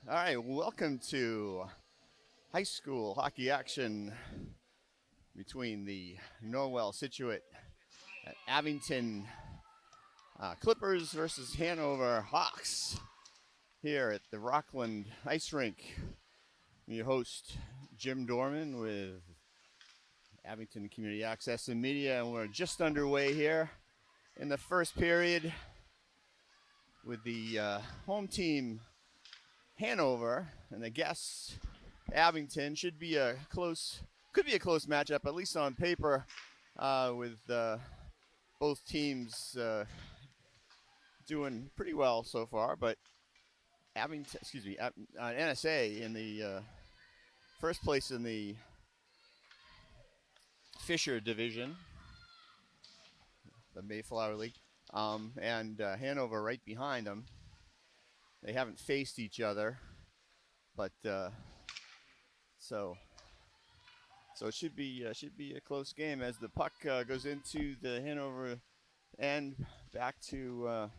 All right, welcome to high school hockey action between the Norwell Situate at Abington Clippers versus Hanover Hawks here at the Rockland Ice Rink. I'm your host, Jim Dorman with Abington Community Access and Media, and we're just underway here in the first period with the home team Hanover and the guests Abington. Could be a close matchup, at least on paper, with both teams doing pretty well so far. But NSA in the first place in the Fisher division, the Mayflower League, and Hanover right behind them. They haven't faced each other, but so it should be a close game as the puck goes into the Hanover end. Back to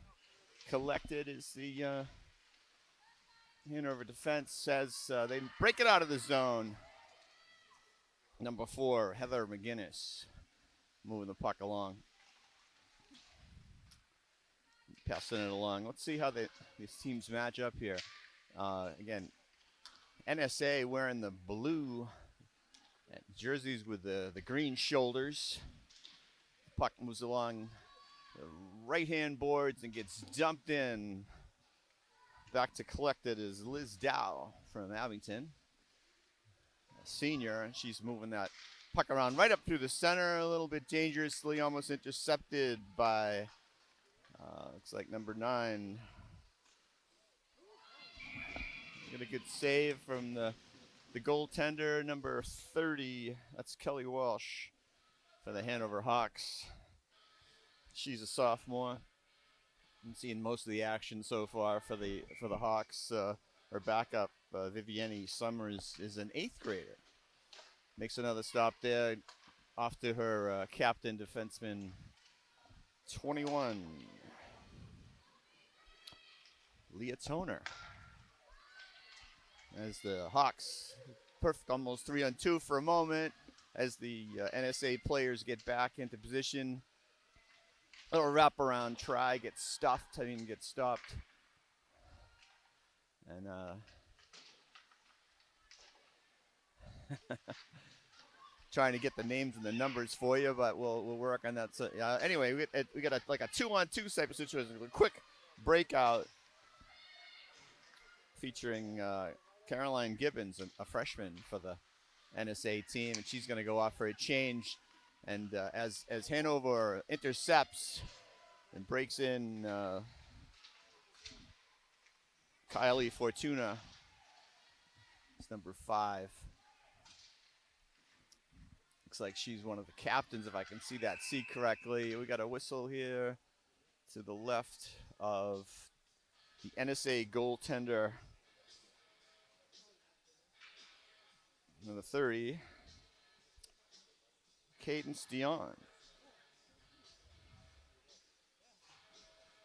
collected is the Hanover defense as they break it out of the zone. Number 4, Heather McGinnis, moving the puck along. Passing it along. Let's see how these teams match up here. Again, NSA wearing the blue jerseys with the green shoulders. The puck moves along the right-hand boards and gets dumped in. Back to collected is Liz Dow from Abington, a senior, and she's moving that puck around right up through the center, a little bit dangerously, almost intercepted by looks like number 9. Get a good save from the goaltender, number 30. That's Kelly Walsh for the Hanover Hawks. She's a sophomore. I'm seeing most of the action so far for the Hawks. Her backup, Vivienne Summers, is an 8th grader. Makes another stop there, off to her captain defenseman, 21. Leah Toner. As the Hawks, perfect, almost 3-on-2 for a moment, as the NSA players get back into position. A little wraparound try, gets stopped, and trying to get the names and the numbers for you, but we'll work on that. So, anyway, we got a 2-on-2 type of situation. A quick breakout featuring Caroline Gibbons, a freshman for the NSA team, and she's going to go off for a change. And as Hanover intercepts and breaks in Kylie Fortuna, it's number 5. Looks like she's one of the captains, if I can see correctly. We got a whistle here to the left of the NSA goaltender, number 30, Cadence Dion.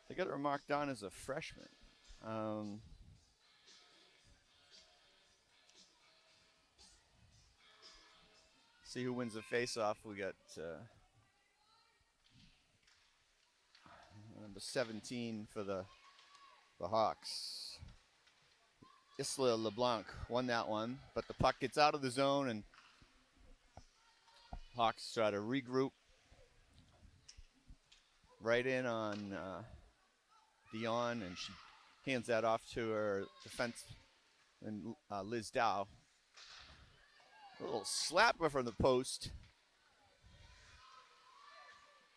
They got her marked on as a freshman. See who wins the face-off. We got number 17 for the Hawks. Isla LeBlanc won that one, but the puck gets out of the zone, and Hawks try to regroup. Right in on Dion, and she hands that off to her defense, and Liz Dow. A little slapper from the post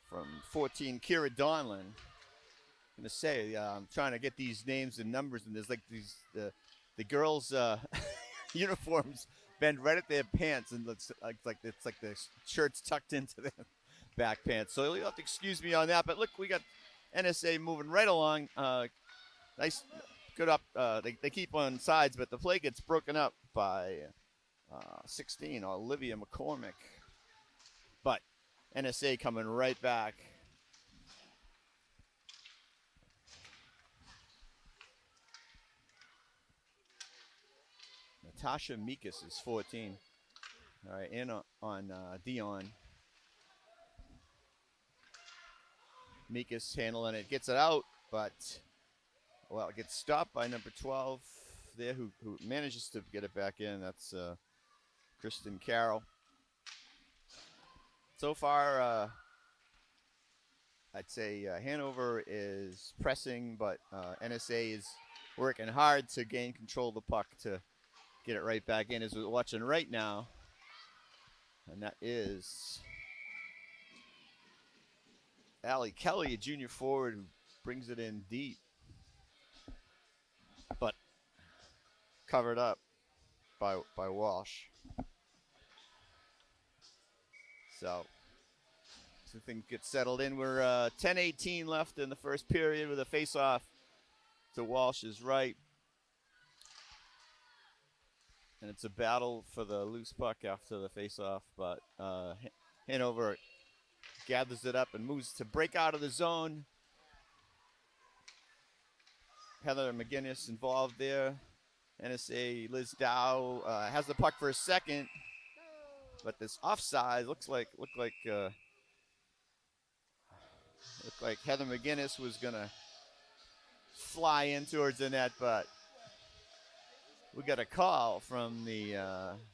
from 14, Kira Donlin. I'm going to say, I'm trying to get these names and numbers, and there's like these the girls' uniforms bend right at their pants, and it's like the shirts tucked into their back pants. So you'll have to excuse me on that. But look, we got NSA moving right along. Nice, good up. They keep on sides, but the play gets broken up by 16, Olivia McCormick. But NSA coming right back. Natasha Mikas is 14. All right, in on Dion. Mikas handling it, gets it out, but, well, it gets stopped by number 12 there, who manages to get it back in. That's Kristen Carroll. So far, I'd say Hanover is pressing, but NSA is working hard to gain control of the puck to get it right back in, as we're watching right now. And that is Allie Kelly, a junior forward, who brings it in deep, but covered up by Walsh. So things get settled in. We're 10:18 left in the first period with a face-off to Walsh's right. And it's a battle for the loose puck after the face-off, but Hanover gathers it up and moves to break out of the zone. Heather McGinnis involved there. NSA Liz Dow has the puck for a second, but this offside looked like Heather McGinnis was gonna fly in towards the net, but we got a call from the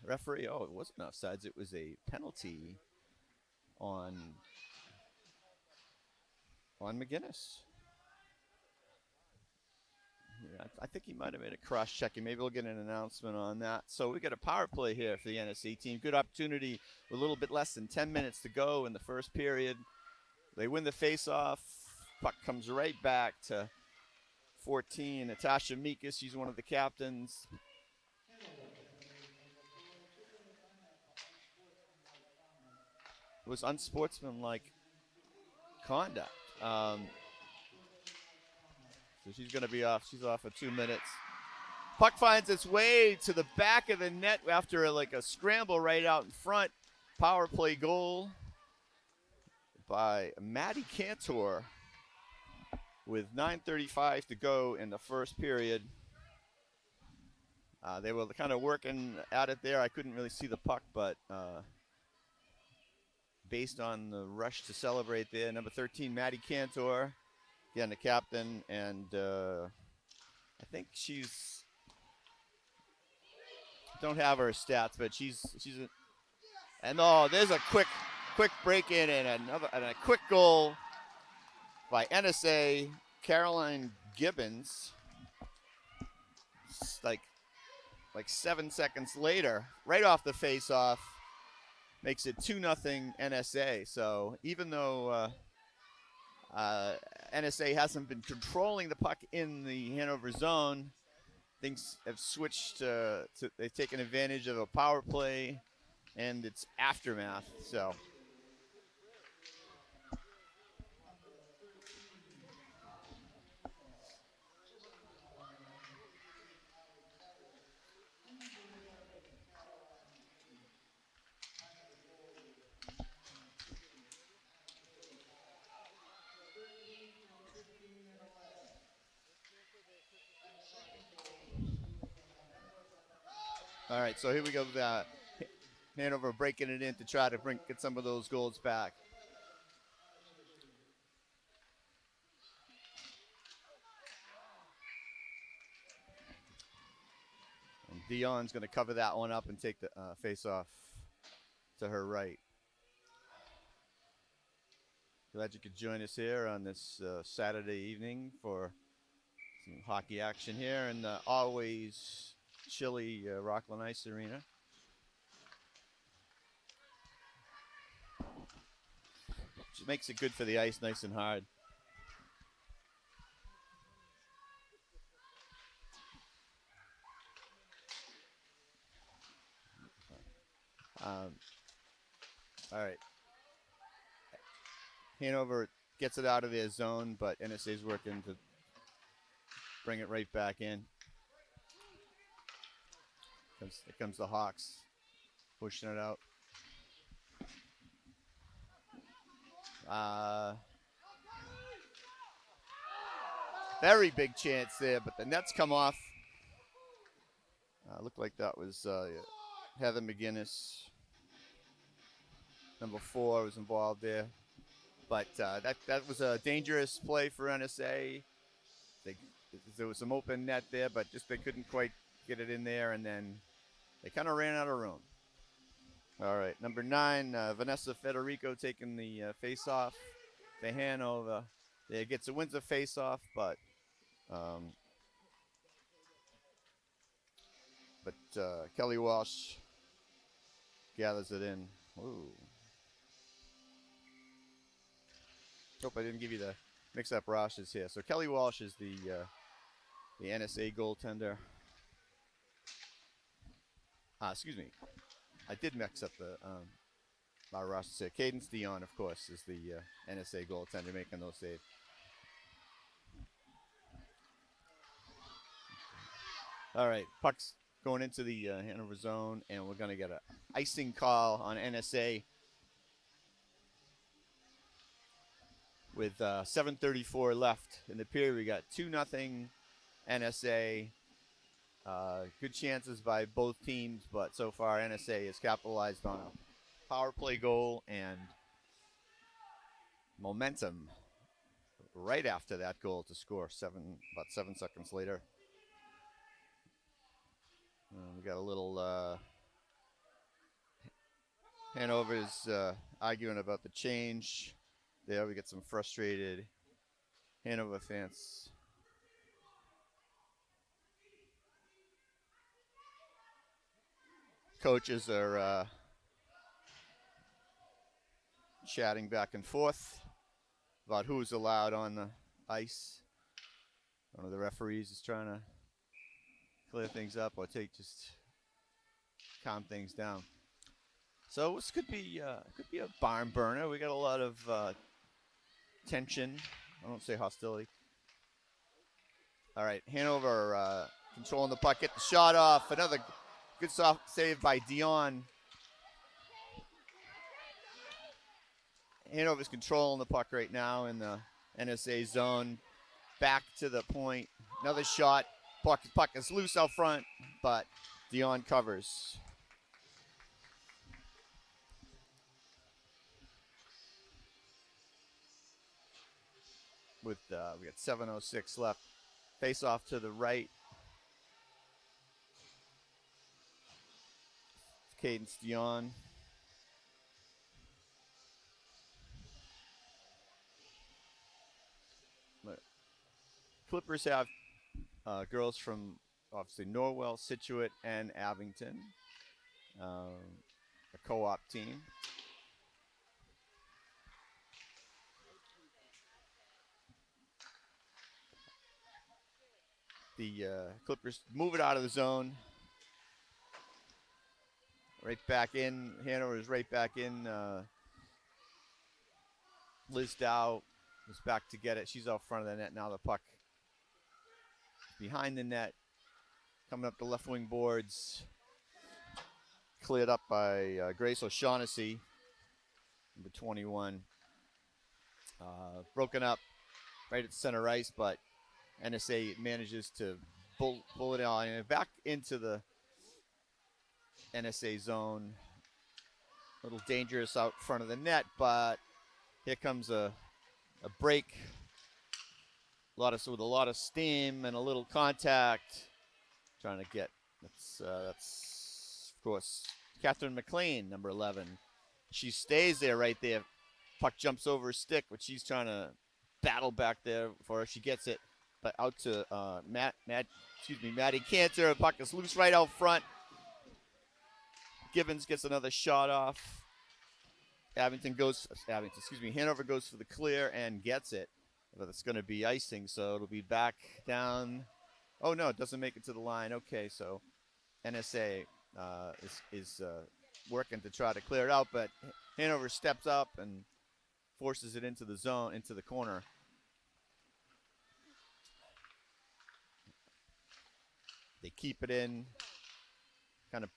referee. Oh, it wasn't offsides. It was a penalty on McGinnis. Yeah, I think he might have made a cross-checking. Maybe we'll get an announcement on that. So we got a power play here for the NSA team. Good opportunity with a little bit less than 10 minutes to go in the first period. They win the face-off. Puck comes right back to 14. Natasha Mikas, she's one of the captains. It was unsportsmanlike conduct. So she's going to be off. She's off for 2 minutes. Puck finds its way to the back of the net after a scramble right out in front. Power play goal by Maddie Cantor with 9:35 to go in the first period. They were kind of working at it there. I couldn't really see the puck, but based on the rush to celebrate there, number 13, Maddie Cantor, again, the captain, and I think she's, don't have her stats, but there's a quick break in and a quick goal by NSA, Caroline Gibbons. It's like 7 seconds later, right off the face-off, makes it 2-0 NSA. So even though NSA hasn't been controlling the puck in the Hanover zone, things have switched to they've taken advantage of a power play and its aftermath. So all right, so here we go. Hanover breaking it in to try to get some of those goals back. And Dion's going to cover that one up and take the face-off to her right. Glad you could join us here on this Saturday evening for some hockey action here in the always chilly Rockland Ice Arena. Which makes it good for the ice, nice and hard. All right. Hanover gets it out of their zone, but NSA's working to bring it right back in. Here comes the Hawks, pushing it out. Very big chance there, but the nets come off. Looked like that was Heather McGinnis. Number 4 was involved there. But that was a dangerous play for NSA. There was some open net there, but just they couldn't quite get it in there, and then they kind of ran out of room. All right, number 9, Vanessa Federico taking the face-off to Hanover. They wins a face-off, but Kelly Walsh gathers it in. Ooh. Hope I didn't give you the mix-up rosters here. So Kelly Walsh is the NSA goaltender. Excuse me. I did mix up our rosters here. Cadence Dion, of course, is the NSA goaltender making those saves. All right, puck's going into the Hanover zone, and we're going to get an icing call on NSA with 7:34 left in the period. We got 2-0 NSA. Good chances by both teams, but so far NSA has capitalized on a power play goal and momentum right after that goal to score about 7 seconds later. We got a little Hanover's arguing about the change. There we get some frustrated Hanover fans. Coaches are chatting back and forth about who's allowed on the ice. One of the referees is trying to clear things up or just calm things down. So this could be a barn burner. We got a lot of tension. I don't say hostility. All right, Hanover controlling the puck, get the shot off. Another good soft save by Dion. Hanover's controlling the puck right now in the NSA zone. Back to the point. Another shot. Puck is loose out front, but Dion covers. With we got 7:06 left. Face off to the right. Cadence Dion. Clippers have girls from obviously Norwell, Situate, and Abington. A co-op team. The Clippers move it out of the zone. Right back in. Hanover is right back in. Liz Dow is back to get it. She's out front of the net now. The puck behind the net. Coming up the left wing boards. Cleared up by Grace O'Shaughnessy, number 21. Broken up right at center ice, but NSA manages to pull it on and back into the NSA zone. A little dangerous out front of the net, but here comes a break. With a lot of steam and a little contact. Trying to get that's of course Catherine McLean, number 11. She stays there right there. Puck jumps over her stick, but she's trying to battle back there for her. She gets it, but out to Maddie Cantor. Puck is loose right out front. Gibbons gets another shot off. Hanover goes for the clear and gets it. But it's going to be icing, so it'll be back down. Oh, no, it doesn't make it to the line. Okay, so NSA is working to try to clear it out, but Hanover steps up and forces it into the zone, into the corner. They keep it in.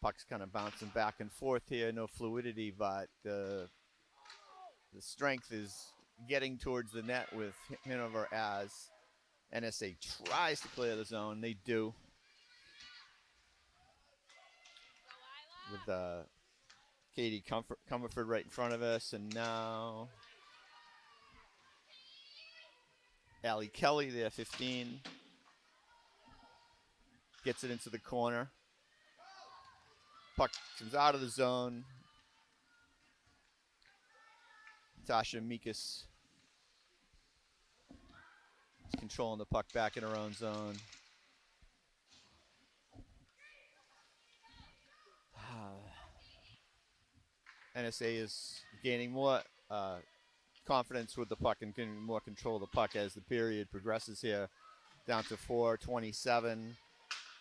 Puck's kind of bouncing back and forth here. No fluidity, but the strength is getting towards the net with Hanover as NSA tries to clear the zone. They do. with Katie Comerford right in front of us, and now Allie Kelly there, 15. Gets it into the corner. Puck comes out of the zone. Tasha Mikas is controlling the puck back in her own zone. NSA is gaining more confidence with the puck and getting more control of the puck as the period progresses here, down to 4:27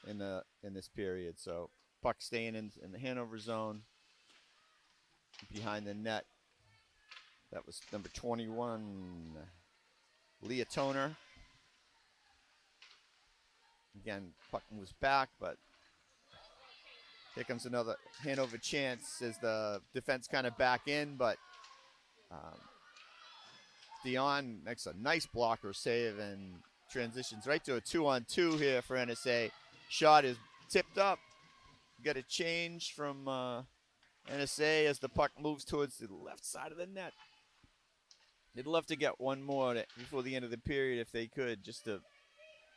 in this period. So puck staying in the Hanover zone behind the net. That was number 21, Leah Toner. Again, puck moves back, but here comes another Hanover chance as the defense kind of back in, but Dion makes a nice blocker save and transitions right to a 2-on-2 here for NSA. Shot is tipped up. Got a change from NSA as the puck moves towards the left side of the net. They'd love to get one more before the end of the period if they could, just to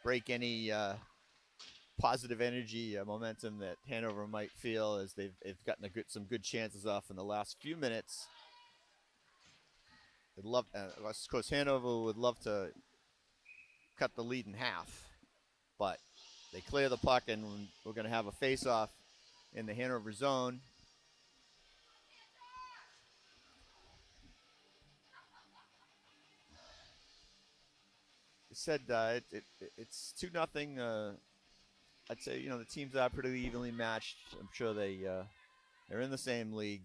break any positive energy, momentum that Hanover might feel as they've gotten some good chances off in the last few minutes. They'd love, of course, Hanover would love to cut the lead in half, but they clear the puck and we're going to have a face-off in the Hanover zone. It said it's 2-0. I'd say, the teams are pretty evenly matched. I'm sure they're in the same league.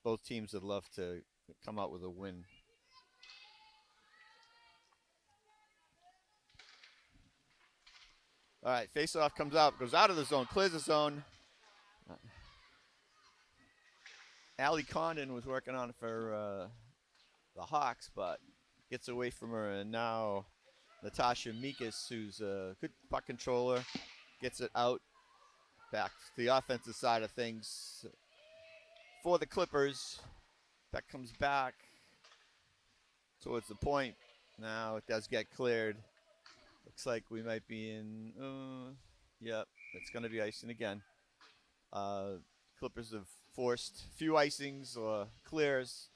Both teams would love to come out with a win. All right, face-off comes out, goes out of the zone, clears the zone. Allie Condon was working on it for the Hawks, but gets away from her, and now Natasha Mikas, who's a good puck controller, gets it out back to the offensive side of things for the Clippers. That comes back towards the point. Now it does get cleared. Looks like we might be in, yep, it's going to be icing again. Clippers have forced a few icings or clears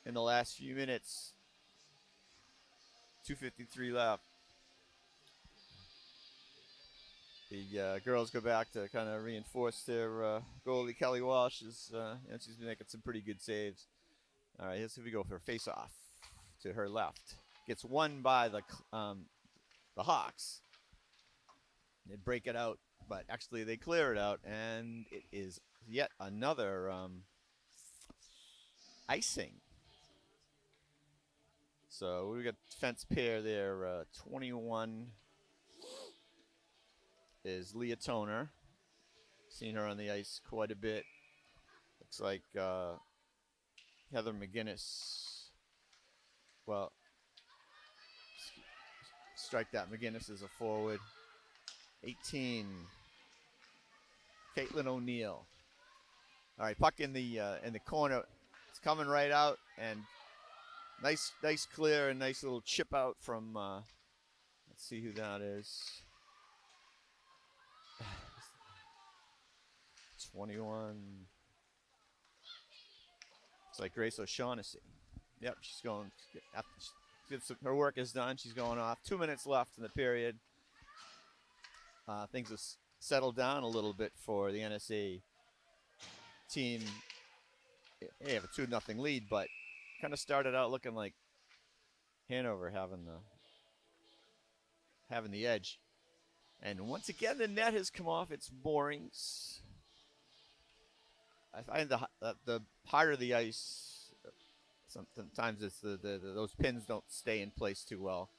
in the last few minutes. 2:53 left. The girls go back to kind of reinforce their goalie, Kelly Walsh. She's been making some pretty good saves. All right, here's we go for a face-off to her left. Gets won by the Hawks. They break it out, but actually they clear it out, and it is yet another icing. So we got defense pair there. 21 is Leah Toner. Seen her on the ice quite a bit. Looks like Heather McGinnis. Well, strike that. McGinnis is a forward. 18, Caitlin O'Neill. All right, puck in the corner. It's coming right out, and nice clear and nice little chip out from. Let's see who that is. 21. It's like Grace O'Shaughnessy. Yep, she's going. Her work is done. She's going off. 2 minutes left in the period. Things have settled down a little bit for the NSA team. They have a 2-0 lead, but kind of started out looking like Hanover having the edge. And once again, the net has come off its moorings. I find the higher the ice, sometimes it's those pins don't stay in place too well.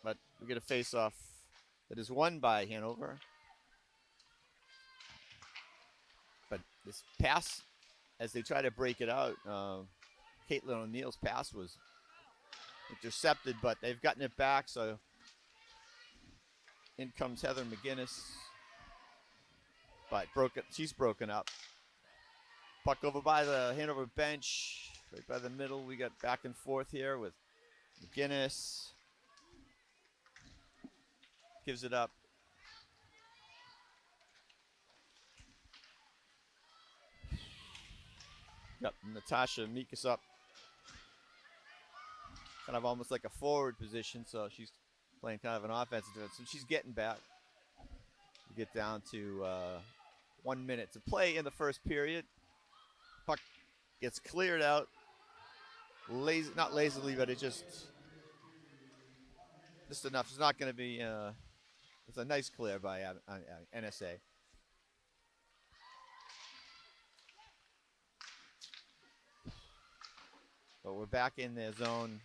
But we get a face-off that is won by Hanover. But this pass, as they try to break it out, Caitlin O'Neill's pass was intercepted, but they've gotten it back, so in comes Heather McGinnis. But she's broken up. Puck over by the Hanover bench, right by the middle. We got back and forth here with McGinnis. Gives it up. Got Natasha Mikas up. Kind of almost like a forward position, so she's playing kind of an offensive defense. So she's getting back. We get down to 1 minute to play in the first period. Puck gets cleared out. Not lazily, but it's just enough. It's not going to be. It's a nice clear by NSA. But we're back in their zone.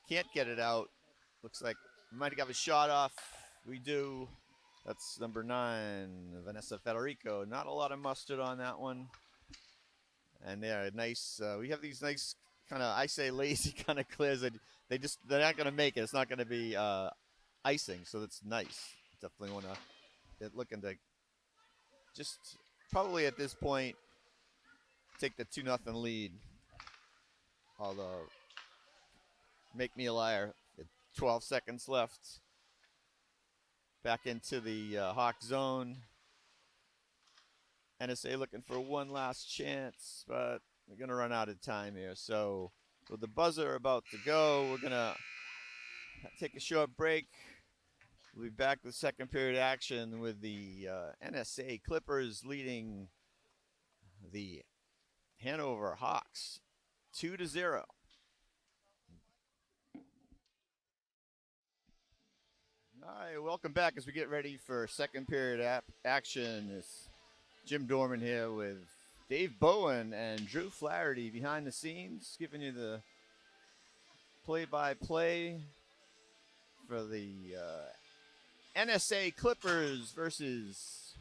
Can't get it out. Looks like we might have got a shot off. We do. That's number 9, Vanessa Federico. Not a lot of mustard on that one. And they're nice. We have these nice kind of, I say lazy kind of clears that they're not going to make it. It's not going to be icing, so that's nice. Definitely want to. They're looking to just probably at this point take the 2-0 lead. Although, make me a liar. 12 seconds left. Back into the Hawk zone. NSA looking for one last chance, but we're going to run out of time here. So with the buzzer about to go, we're going to take a short break. We'll be back with second period action with the NSA Clippers leading the Hanover Hawks 2-0. All right, welcome back as we get ready for second period action. It's Jim Dorman here with Dave Bowen and Drew Flaherty behind the scenes, giving you the play-by-play for the NSA Clippers versus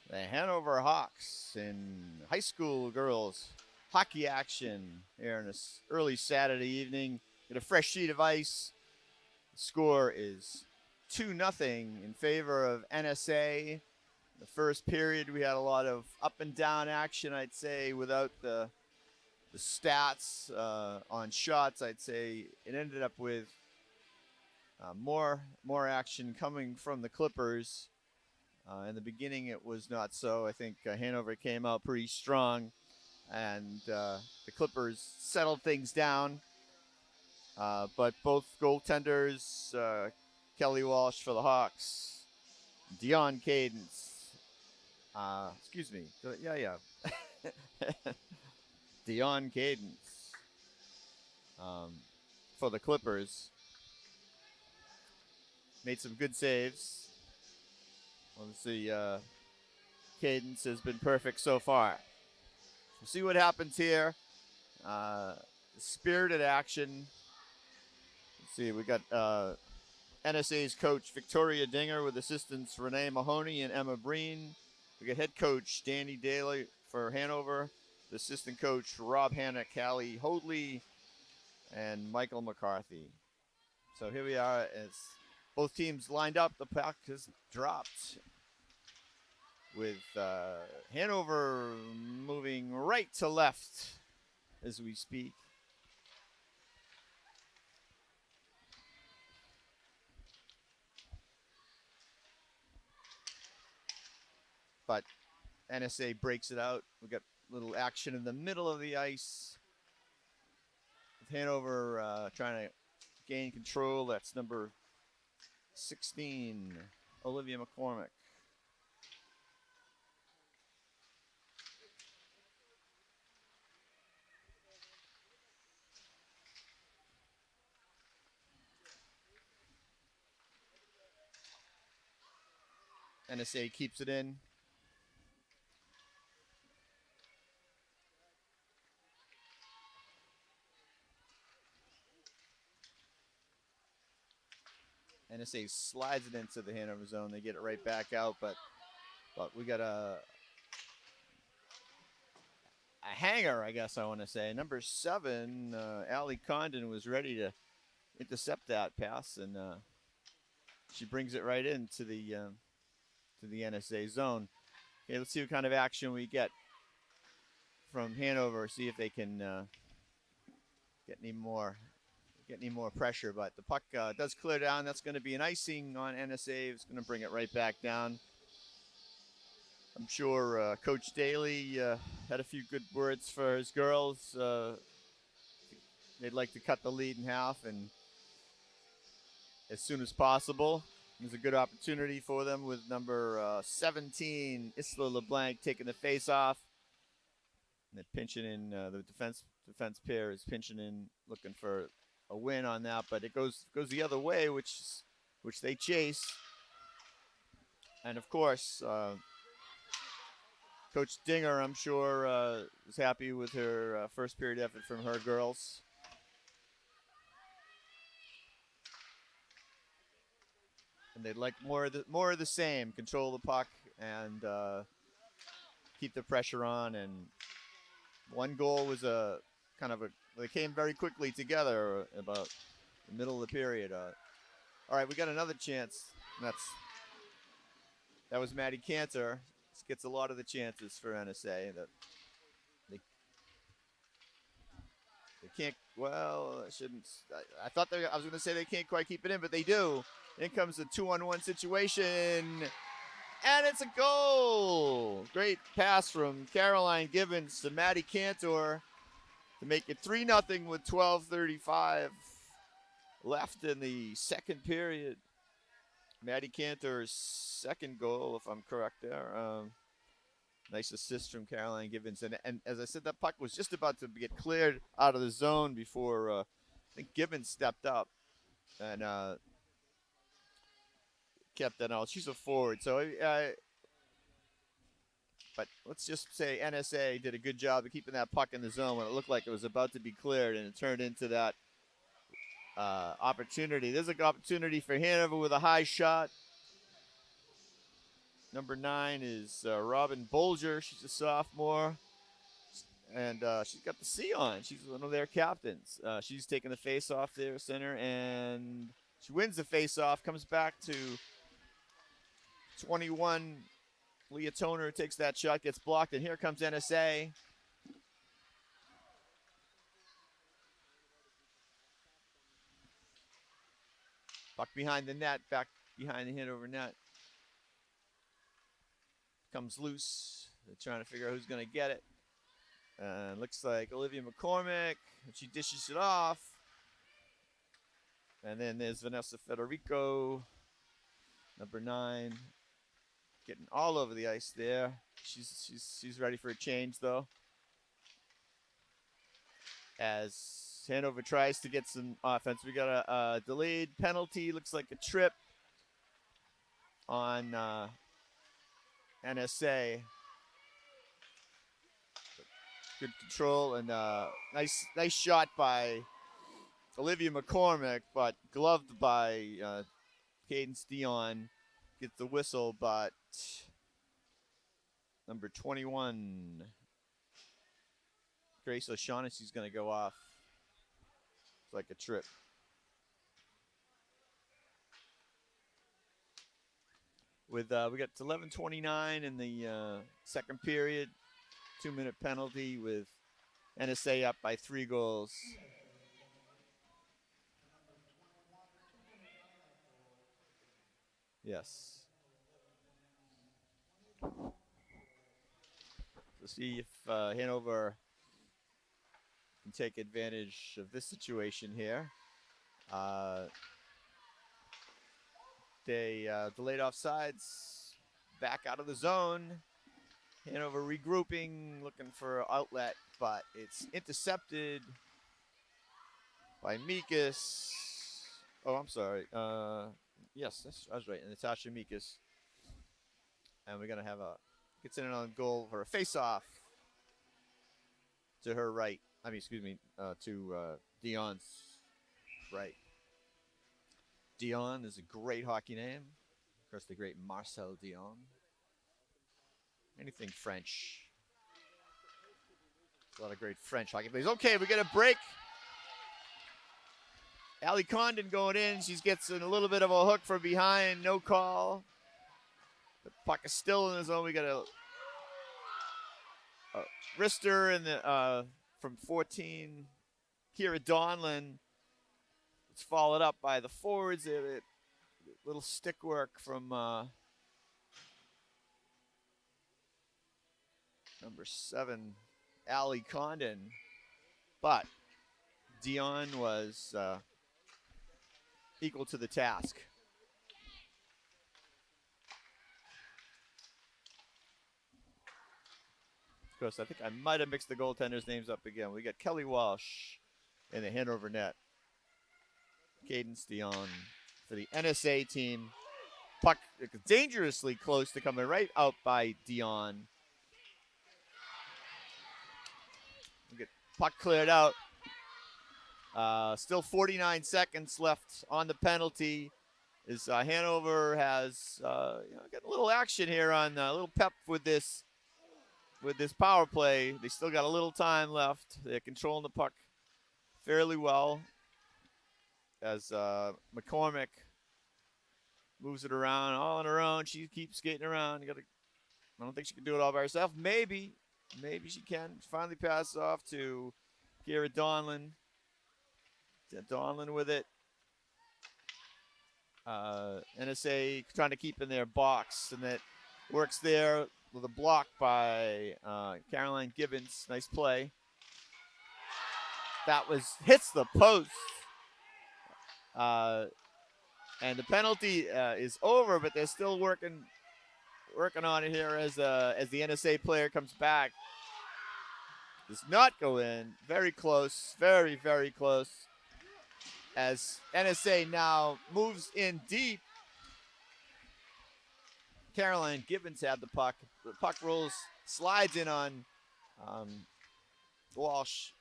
the Hanover Hawks in high school girls hockey action here on this early Saturday evening. Get a fresh sheet of ice. The score is 2-0 in favor of NSA. The first period, we had a lot of up and down action, I'd say, without the stats on shots. I'd say it ended up with more action coming from the Clippers. In the beginning, it was not so. I think Hanover came out pretty strong, and the Clippers settled things down. But both goaltenders, Kelly Walsh for the Hawks, Dion Cadence, Dion Cadence for the Clippers made some good saves. Obviously, Cadence has been perfect so far. We'll see what happens here. Spirited action. Let's see, we got NSA's coach Victoria Dinger with assistants Renee Mahoney and Emma Breen. We got head coach Danny Daly for Hanover, the assistant coach Rob Hanna, Callie Hoadley, and Michael McCarthy. So here we are as both teams lined up. The puck has dropped with Hanover moving right to left as we speak. But NSA breaks it out. We got a little action in the middle of the ice. With Hanover trying to gain control. That's number 16, Olivia McCormick. NSA keeps it in. NSA slides it into the Hanover zone. They get it right back out, but we got a hanger, I guess I want to say. Number 7, Allie Condon was ready to intercept that pass, and she brings it right into the NSA zone. Okay, let's see what kind of action we get from Hanover. See if they can get any more pressure. But the puck does clear down. That's going to be an icing on NSA. It's going to bring it right back down. I'm sure Coach Daly had a few good words for his girls. They'd like to cut the lead in half and as soon as possible. There's a good opportunity for them with number 17, Isla LeBlanc, taking the face off. And they're pinching in, the defense pair is pinching in, looking for a win on that, but it goes the other way, which they chase. And of course, Coach Dinger, I'm sure, is happy with her first period effort from her girls. And they'd like more of the same. Control the puck and keep the pressure on. And one goal was they came very quickly together about the middle of the period. All right, we got another chance. That was Maddie Cantor. This gets a lot of the chances for NSA. That they can't. Well, I shouldn't. I thought I was going to say they can't quite keep it in, but they do. In comes a 2-on-1 situation, and it's a goal. Great pass from Caroline Gibbons to Maddie Cantor to make it 3-0 with 12:35 left in the second period. Maddie Cantor's second goal, if I'm correct there. Nice assist from Caroline Gibbons. And as I said, that puck was just about to get cleared out of the zone before I think Gibbons stepped up and kept that out. She's a forward. So, but let's just say NSA did a good job of keeping that puck in the zone when it looked like it was about to be cleared, and it turned into that opportunity. There's an opportunity for Hanover with a high shot. Number 9 is Robin Bolger. She's a sophomore, and she's got the C on. She's one of their captains. She's taking the face-off there, center, and she wins the face-off, comes back to 21. Leah Toner takes that shot, gets blocked, and here comes NSA. Puck behind the net, back behind the Hanover net. Comes loose. They're trying to figure out who's going to get it. Looks like Olivia McCormick. She dishes it off. And then there's Vanessa Federico, number 9, getting all over the ice there. She's ready for a change though. As Hanover tries to get some offense, we got a delayed penalty. Looks like a trip on NSA. Good control and nice shot by Olivia McCormick, but gloved by Cadence Dion. Gets the whistle, but number 21, Grace O'Shaughnessy's going to go off. It's like a trip. With we got 11:29 in the second period, 2-minute penalty with NSA up by 3 goals. Yes. Let's see if Hanover can take advantage of this situation here. They delayed offsides, back out of the zone. Hanover regrouping, looking for an outlet, but it's intercepted by Mikas. Oh, I'm sorry. Yes, I was right. Natasha Mikas. And we're going to have gets in on goal for a face-off to her right. To Dion's right. Dion is a great hockey name. Of course, the great Marcel Dion. Anything French. A lot of great French hockey plays. Okay, we get a break. Allie Condon going in. She gets in a little bit of a hook from behind. No call. The puck is still in the zone. We got a wrister in the from 14. Kira Donlin. It's followed up by the forwards. A little stick work from number 7, Allie Condon. But Dion was equal to the task. Of course, I think I might have mixed the goaltenders' names up again. We got Kelly Walsh in the Hanover net. Cadence Dion for the NSA team. Puck dangerously close to coming right out by Dion. We get puck cleared out. Still 49 seconds left on the penalty. As Hanover has got a little action here on a little pep with this power play. They still got a little time left. They're controlling the puck fairly well as McCormick moves it around all on her own. She keeps skating around. I don't think she can do it all by herself. Maybe she can. Finally passes off to Kira Donlin. Donlin with it. NSA trying to keep in their box, and that works there with a block by Caroline Gibbons. Nice play. That hits the post. And the penalty is over, but they're still working on it here as the NSA player comes back. Does not go in. Very close. Very, very close. As NSA now moves in deep. Caroline Gibbons had the puck. The puck rolls, slides in on Walsh.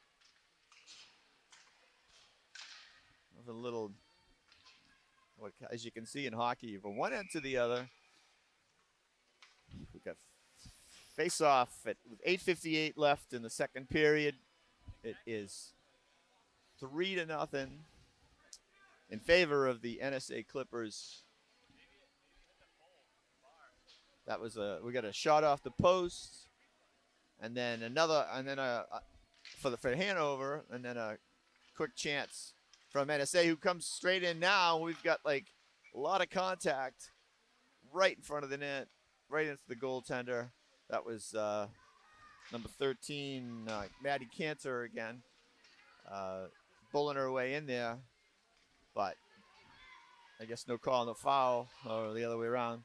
With a little, as you can see in hockey, from one end to the other. We got face-off with 8:58 left in the second period. It is 3-0 in favor of the NSA Clippers. That was we got a shot off the post, and then for Hanover, and then a quick chance from NSA, who comes straight in now. We've got like a lot of contact right in front of the net, right into the goaltender. That was number 13, Maddie Cantor again, bulling her way in there. But I guess no call, no foul, or the other way around.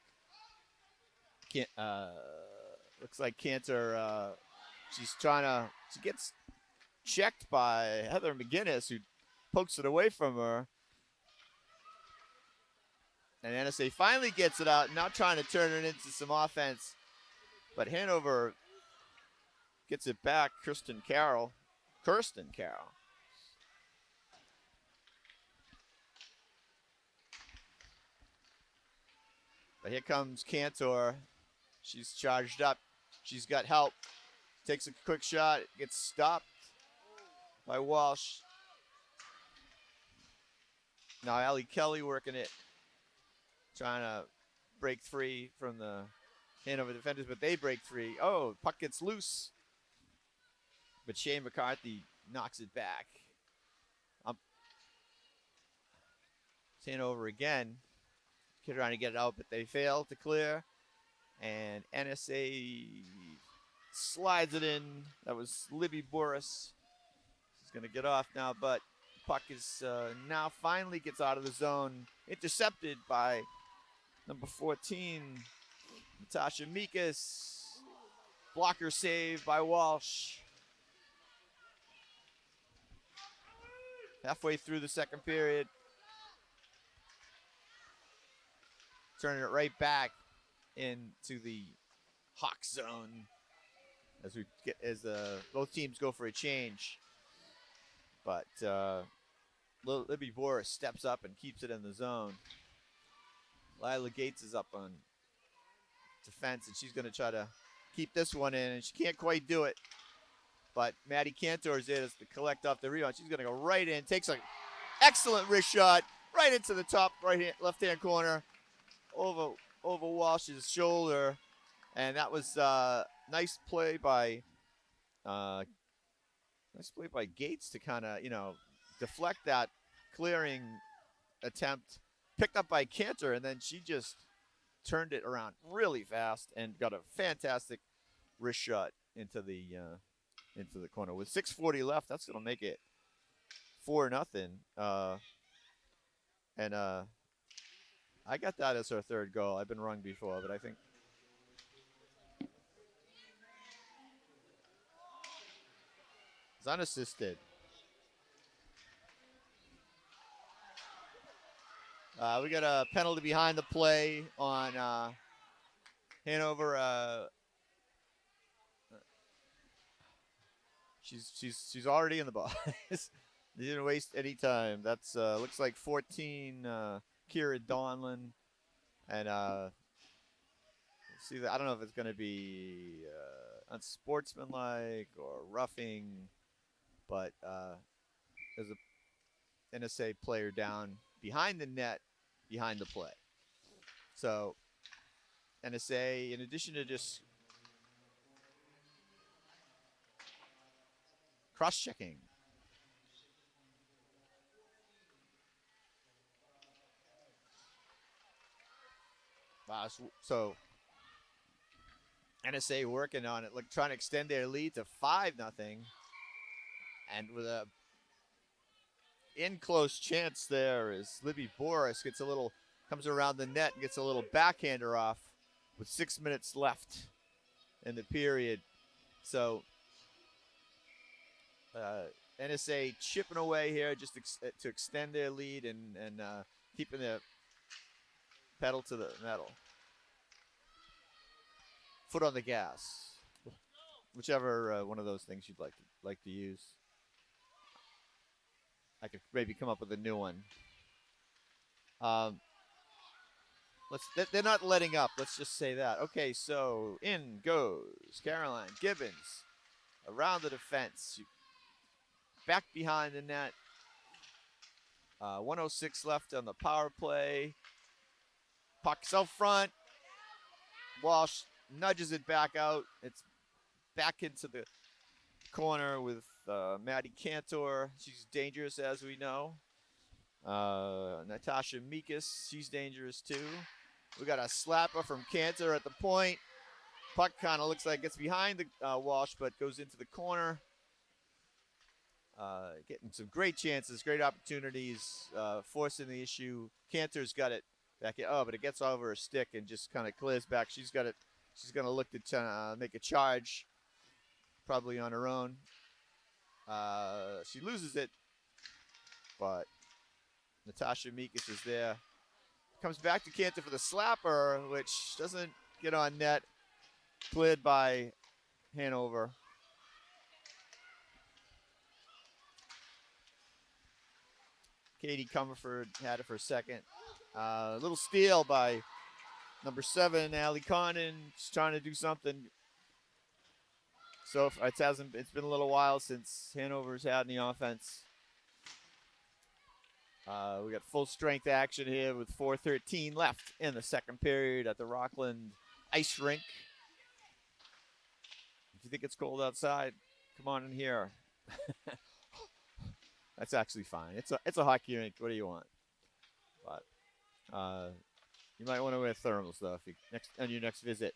Looks like Cantor, she gets checked by Heather McGinnis, who pokes it away from her. And NSA finally gets it out, now trying to turn it into some offense. But Hanover gets it back. Kirsten Carroll. But here comes Cantor. She's charged up. She's got help. Takes a quick shot. Gets stopped by Walsh. Now Allie Kelly working it. Trying to break free from the Hanover defenders, but they break free. Oh, puck gets loose. But Shane McCarthy knocks it back. Hanover again. Trying to get it out, but they fail to clear. And NSA slides it in. That was Libby Boris. She's going to get off now, but puck is now finally gets out of the zone. Intercepted by number 14, Natasha Mikas. Blocker save by Walsh. Halfway through the second period. Turning it right back into the Hawk zone as both teams go for a change. But Libby Boris steps up and keeps it in the zone. Lila Gates is up on defense, and she's going to try to keep this one in, and she can't quite do it. But Maddie Cantor is there to collect off the rebound. She's going to go right in, takes an excellent wrist shot right into the top left-hand corner over Walsh's shoulder. And that was nice play by Gates to kind of, deflect that clearing attempt, picked up by Cantor, and then she just turned it around really fast and got a fantastic wrist shot into the corner. With 6:40 left, that's going to make it 4-0. And I got that as her third goal. I've been wrong before, but I think it's unassisted. We got a penalty behind the play on Hanover. She's already in the box. They didn't waste any time. That's looks like 14 Kira Donlin, and see that I don't know if it's going to be unsportsmanlike or roughing, but there's a NSA player down behind the net, behind the play. So NSA, in addition to just cross-checking, so NSA working on it, trying to extend their lead to 5-0, and with a in close chance there is Libby Boris comes around the net and gets a little backhander off with 6 minutes left in the period. So NSA chipping away here just to extend their lead and keeping the pedal to the metal. Foot on the gas, whichever one of those things you'd like to use. I could maybe come up with a new one. They're not letting up. Let's just say that. Okay, so in goes Caroline Gibbons around the defense, back behind the net. 1:06 left on the power play. Puck's out front. Walsh nudges it back out. It's back into the corner with Maddie Cantor. She's dangerous, as we know. Natasha Mikas, she's dangerous too. We got a slapper from Cantor at the point. Puck kind of looks like it's behind the Walsh, but goes into the corner. Getting some great chances, great opportunities, forcing the issue. Cantor's got it back in. Oh, but it gets over her stick and just kind of clears back. She's got it. She's going to look to make a charge, probably on her own. She loses it, but Natasha Mikas is there. Comes back to Cantor for the slapper, which doesn't get on net. Cleared by Hanover. Katie Comerford had it for a second. A little steal by number 7, Allie Condon. She's trying to do something. So it's been a little while since Hanover's had any offense. We got full strength action here with 4:13 left in the second period at the Rockland Ice Rink. If you think it's cold outside, come on in here. That's actually fine. It's a hockey rink. What do you want? But you might want to wear thermals though on your next visit.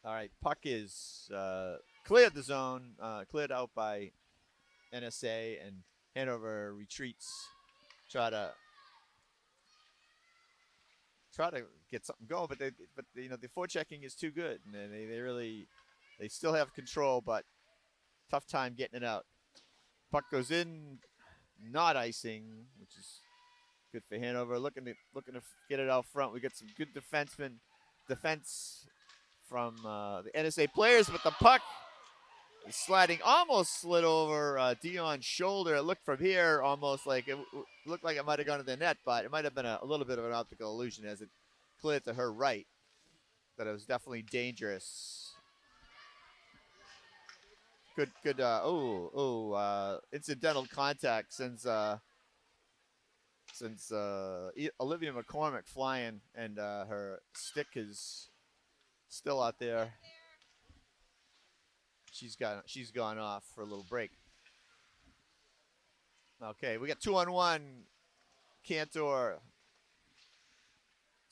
All right, puck is cleared the zone, cleared out by NSA, and Hanover retreats. Try to get something going, but the forechecking is too good, and they still have control, but tough time getting it out. Puck goes in, not icing, which is good for Hanover. Looking to get it out front. We got some good defense from the NSA players, but the puck is sliding, almost slid over Dion's shoulder. It looked from here almost like it looked like it might have gone to the net, but it might have been a little bit of an optical illusion as it cleared to her right. But it was definitely dangerous. Good. Incidental contact since Olivia McCormick flying and her stick is still out there. She's gone off for a little break. Okay, we got 2-on-1. Cantor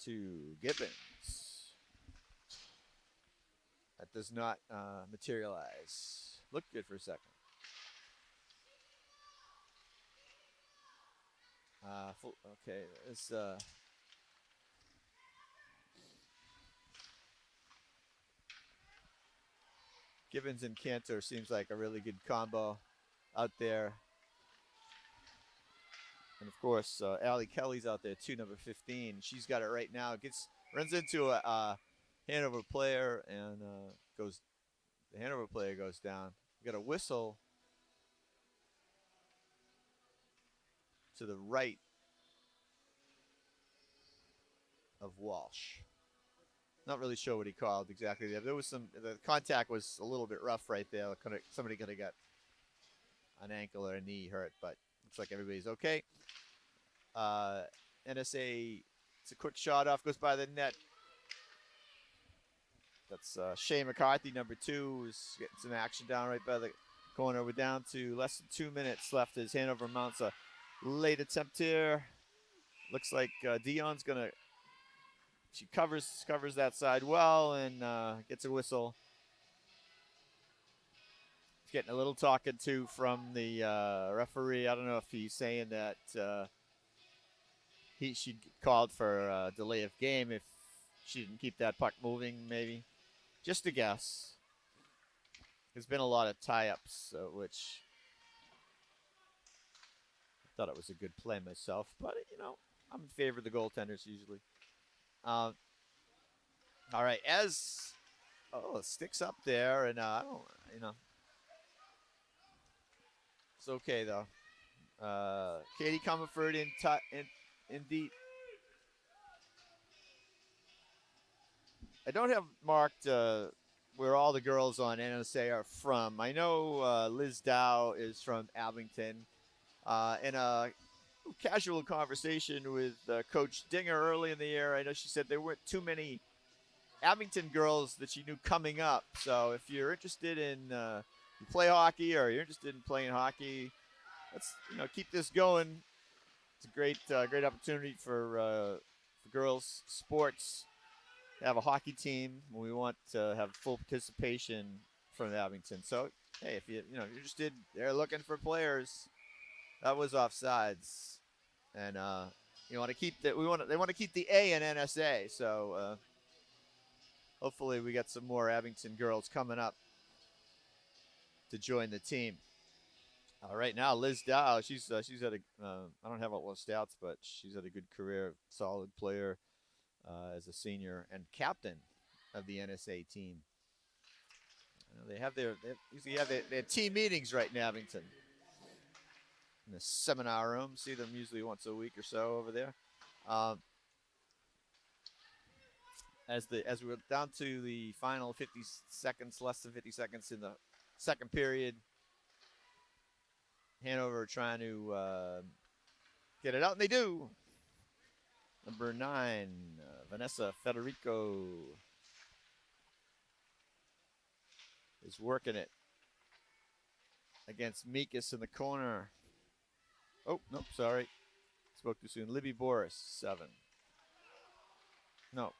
to Gibbons. That does not materialize. Looked good for a second. Okay, this Gibbons and Cantor seems like a really good combo out there. And of course, Allie Kelly's out there too, number 15. She's got it right now. Runs into a Hanover player and the Hanover player goes down. We got a whistle to the right of Walsh. Not really sure what he called exactly there. There was the contact was a little bit rough right there. Somebody could have got an ankle or a knee hurt, but looks like everybody's okay. NSA, it's a quick shot off, goes by the net. That's Shea McCarthy, number 2, is getting some action down right by the corner. We're down to less than 2 minutes left as Hanover mounts a late attempt here. Looks like Dion's gonna. She covers that side well and gets a whistle. He's getting a little talking to from the referee. I don't know if he's saying that she called for a delay of game if she didn't keep that puck moving, maybe. Just a guess. There's been a lot of tie-ups, which I thought it was a good play myself. But, I'm in favor of the goaltenders usually. All right, sticks up there, and I don't, it's okay though. Katie Comerford in deep. I don't have marked where all the girls on NSA are from. I know Liz Dow is from Abington. In a casual conversation with Coach Dinger early in the year, I know she said there weren't too many Abington girls that she knew coming up. So if you're interested in you play hockey or you're interested in playing hockey, let's keep this going. It's a great opportunity for girls sports. Have a hockey team. We want to have full participation from Abington. So hey, if you're interested, they're looking for players. That was offsides, and you want to keep that. They want to keep the A in NSA. So hopefully we got some more Abington girls coming up to join the team. All right, now Liz Dow, she's had a I don't have all the stats, but she's had a good career, solid player as a senior and captain of the NSA team. They usually have their team meetings right in Abington in the seminar room. See them usually once a week or so over there. As we're down to the final 50 seconds, less than 50 seconds in the second period. Hanover trying to get it out, and they do. Number 9, Vanessa Federico is working it against Mikas in the corner. Oh, nope, sorry. Spoke too soon. Libby Boris, 7. No.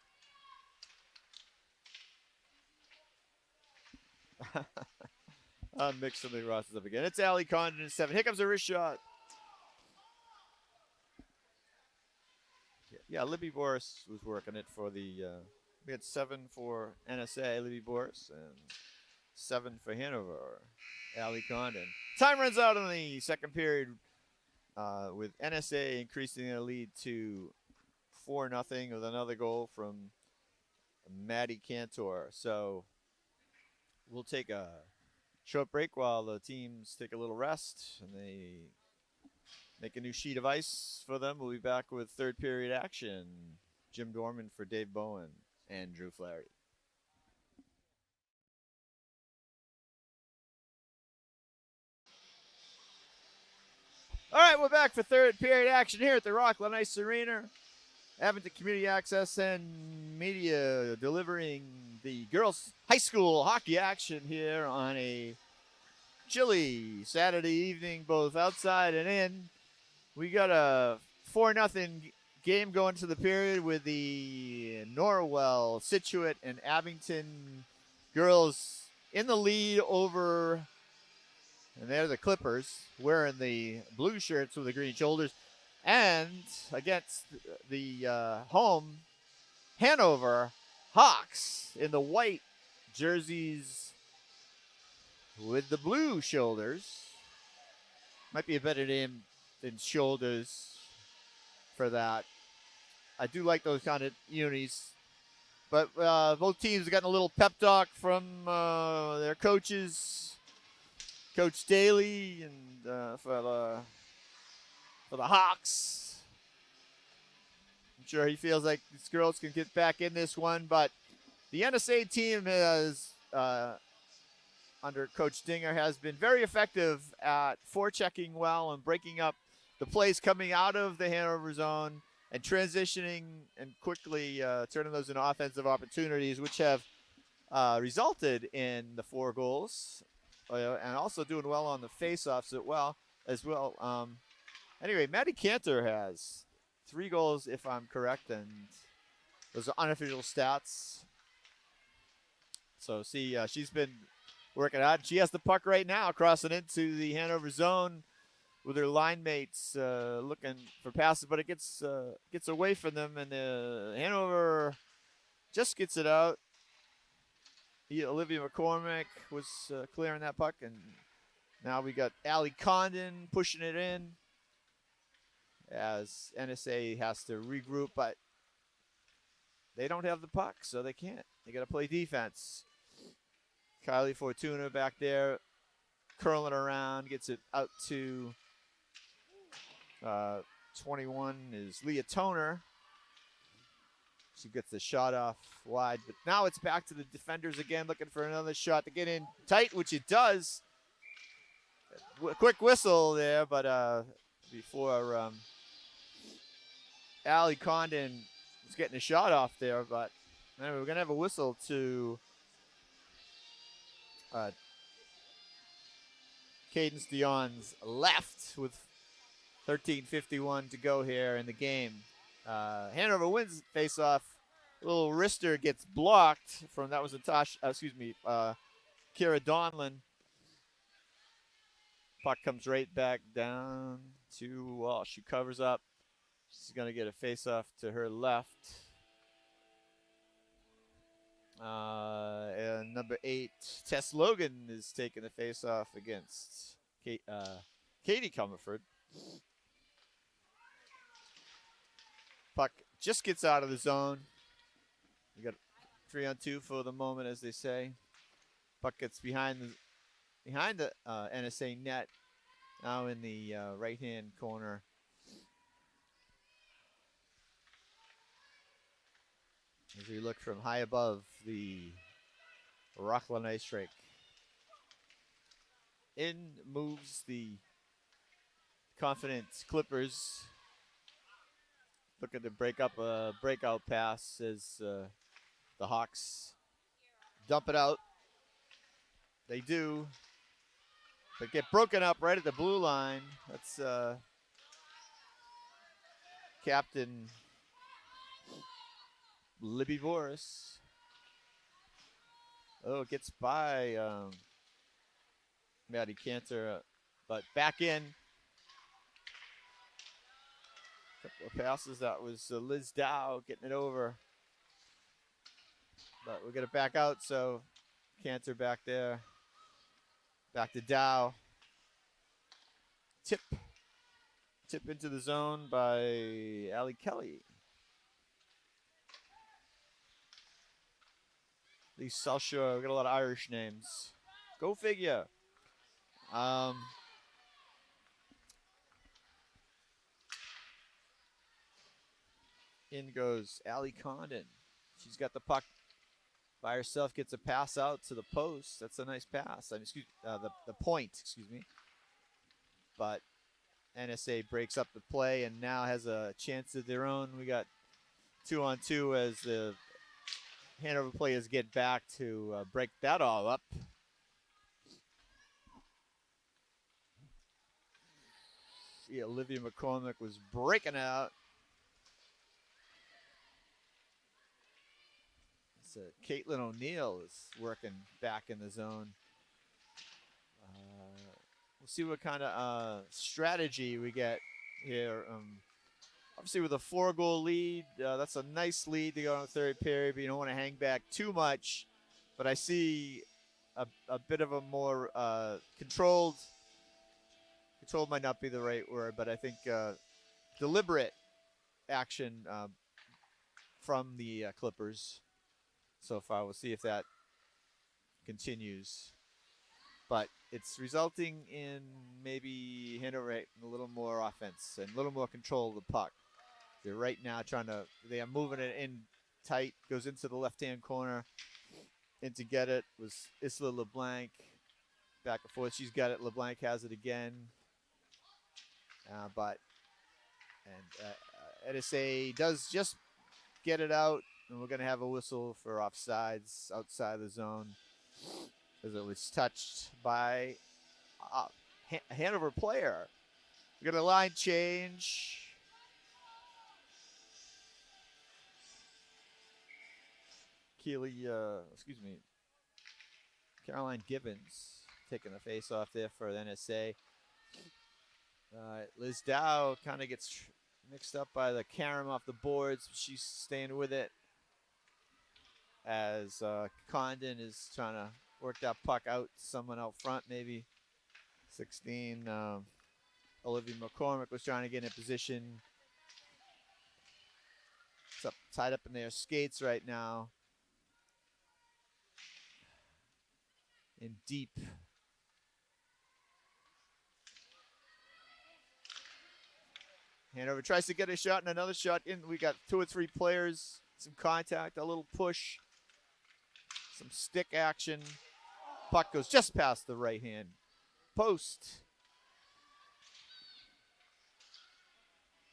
I'm mixing the rosters up again. It's Allie Condon, 7. Here comes a wrist shot. Yeah, Libby Boris was working it for the. We had 7 for NSA, Libby Boris, and 7 for Hanover, Allie Condon. Time runs out in the second period with NSA increasing their lead to 4-0 with another goal from Maddie Cantor. So we'll take a short break while the teams take a little rest and they make a new sheet of ice for them. We'll be back with third period action. Jim Dorman for Dave Bowen and Drew Flaherty. All right, we're back for third period action here at the Rockland Ice Arena. Abington Community Access and Media delivering the girls' high school hockey action here on a chilly Saturday evening, both outside and in. We got a 4-0 game going to the period with the Norwell, Scituate, and Abington girls in the lead over, and they're the Clippers, wearing the blue shirts with the green shoulders. And against the home Hanover Hawks in the white jerseys with the blue shoulders. Might be a better name than shoulders for that. I do like those kind of unis. But both teams have gotten a little pep talk from their coaches, Coach Daly, and for the Hawks. I'm sure he feels like these girls can get back in this one, but the NSA team has, under Coach Dinger, has been very effective at forechecking well and breaking up the plays coming out of the Hanover zone and transitioning and quickly turning those into offensive opportunities, which have resulted in the 4 goals, and also doing well on the face-offs as well. Anyway, Maddie Cantor has 3 goals, if I'm correct, and those are unofficial stats. So, she's been working out. She has the puck right now, crossing into the Hanover zone with her line mates looking for passes, but it gets away from them, and Hanover just gets it out. Olivia McCormick was clearing that puck, and now we got Allie Condon pushing it in as NSA has to regroup, but they don't have the puck, so they can't. They got to play defense. Kylie Fortuna back there curling around, gets it out to 21 is Leah Toner. She gets the shot off wide, but now it's back to the defenders again, looking for another shot to get in tight, which it does. Quick whistle there, but before Allie Condon was getting a shot off there, but anyway, we're going to have a whistle to Cadence Dion's left with 13:51 to go here in the game. Hanover wins face-off. A little wrister gets blocked from, that was Kira Donlin. Puck comes right back down to Walsh. She covers up. She's going to get a face-off to her left. And number 8, Tess Logan, is taking the face-off against Katie Comerford. Puck just gets out of the zone. We got 3-on-2 for the moment, as they say. Puck gets behind the NSA net, now in the right-hand corner. As we look from high above the Rockland Ice Rink. In moves the confident Clippers, looking to break up a breakout pass as the Hawks dump it out. They do, but get broken up right at the blue line. That's Captain Libby Boris. Oh, it gets by Maddie Cantor, but back in. Couple of passes. That was Liz Dow getting it over. But we're going to back out, so Cantor back there. Back to Dow. Tip into the zone by Allie Kelly. These South Shore, we got a lot of Irish names. Go figure. In goes Allie Condon. She's got the puck by herself, gets a pass out to the post. That's a nice pass. The point, excuse me. But NSA breaks up the play and now has a chance of their own. We got 2-on-2 as the Hanover players get back to break that all up. See, Olivia McCormick was breaking out. So Caitlin O'Neill is working back in the zone. We'll see what kind of strategy we get here. Obviously, with a 4-goal lead, that's a nice lead to go in the third period, but you don't want to hang back too much. But I see a bit of a more controlled might not be the right word, but I think deliberate action from the Clippers so far. We'll see if that continues. But it's resulting in maybe Hanover a little more offense and a little more control of the puck. They're right now they are moving it in tight, goes into the left-hand corner. In to get it was Isla LeBlanc. Back and forth, she's got it. LeBlanc has it again. NSA does just get it out, and we're going to have a whistle for offsides outside the zone as it was touched by a Hanover player. We got a line change. Caroline Gibbons taking the face off there for the NSA. Liz Dow kind of gets mixed up by the carom off the boards. She's staying with it as Condon is trying to work that puck out to someone out front, maybe 16. Olivia McCormick was trying to get in position. It's tied up in their skates right now. In deep. Hanover tries to get a shot and another shot in. We got 2 or 3 players, some contact, a little push, some stick action. Puck goes just past the right hand post.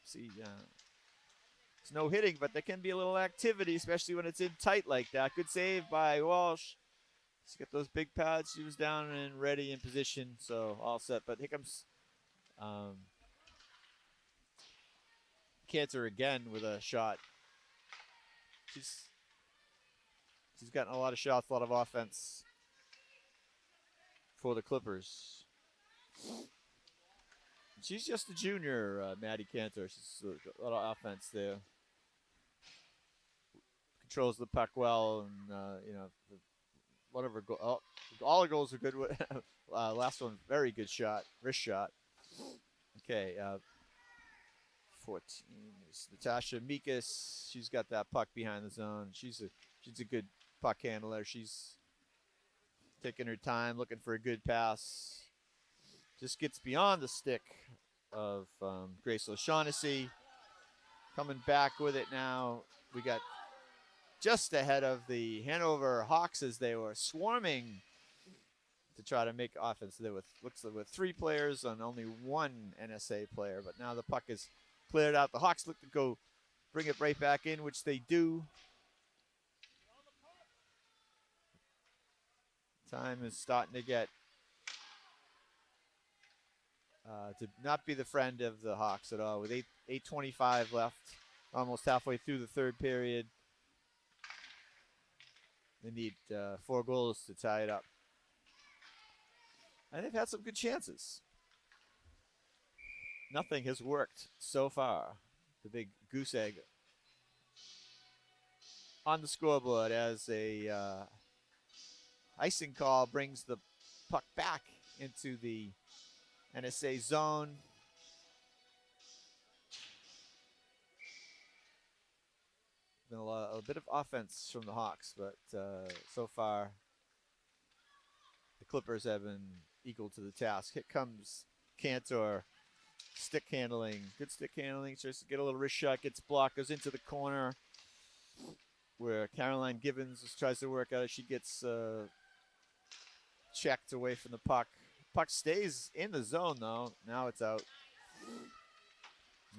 See, it's no hitting, but there can be a little activity, especially when it's in tight like that. Good save by Walsh. She's got those big pads. She was down and ready in position, so all set. But here comes Cantor again with a shot. She's gotten a lot of shots, a lot of offense for the Clippers. She's just a junior, Maddie Cantor. She's a lot of offense there. Controls the puck well, and whatever goal. All the goals are good. Last one, very good shot, wrist shot. Okay, 14 is Natasha Mikas. She's got that puck behind the zone. She's a good puck handler. She's taking her time, looking for a good pass. Just gets beyond the stick of Grace O'Shaughnessy. Coming back with it now. We got just ahead of the Hanover Hawks as they were swarming to try to make offense. There looks like with 3 players on only 1 NSA player, but now the puck is cleared out. The Hawks look to go bring it right back in, which they do. Time is starting to get to not be the friend of the Hawks at all. With 8:25 left, almost halfway through the third period. They need 4 goals to tie it up. And they've had some good chances. Nothing has worked so far. The big goose egg on the scoreboard as a icing call brings the puck back into the NSA zone. Been a bit of offense from the Hawks, but so far the Clippers have been equal to the task. Here comes Cantor, stick handling, good stick handling. Tries to get a little wrist shot, gets blocked, goes into the corner where Caroline Gibbons tries to work out. She gets checked away from the puck. Puck stays in the zone though. Now it's out.